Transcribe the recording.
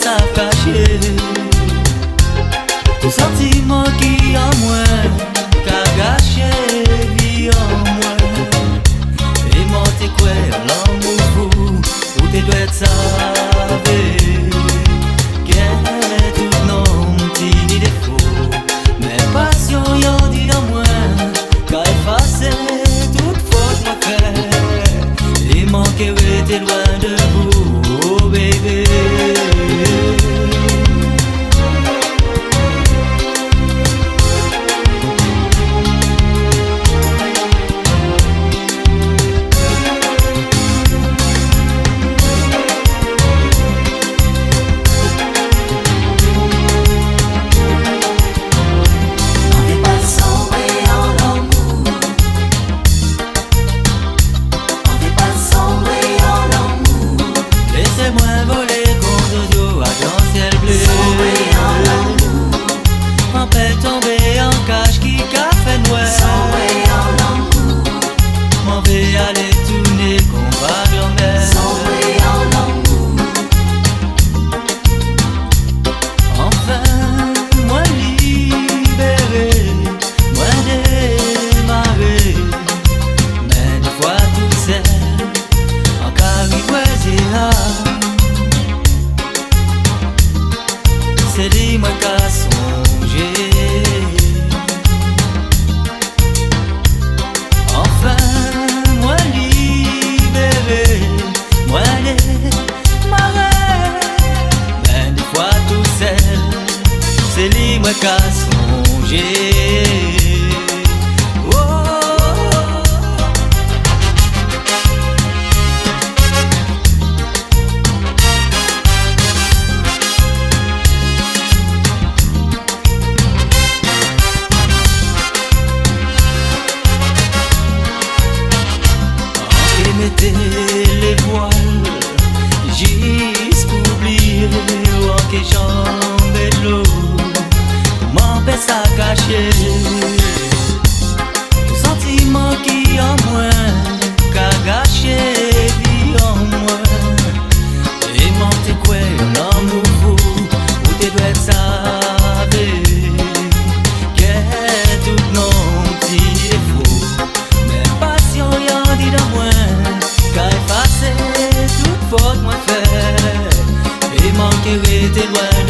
ça caché tout sentiment qui en moi qu'a gâché vie en moi et monter quoi l'amour fou où t'es doit être savé qu'est tout non petit défaut mais passion y'en dit dans moi qu'a effacé toute faute moi fait et manquer t'es loin de vous oh bébé. C'est dis-moi qu'à songer. Enfin, moi libéré, moi les marées. Mais des fois tout seul, c'est dis-moi qu'à songer. Mettez les voiles juste pour oublier que j'en ai de l'eau m'empêche à cacher le sentiment qui en moi qu'a gâché vie en moi et monter quoi l'amour fou où t'es doit être savé qu'est tout non petit défaut mais passion y'en dit dans moi qu'a effacé toute faute moi fait et manquer t'es loin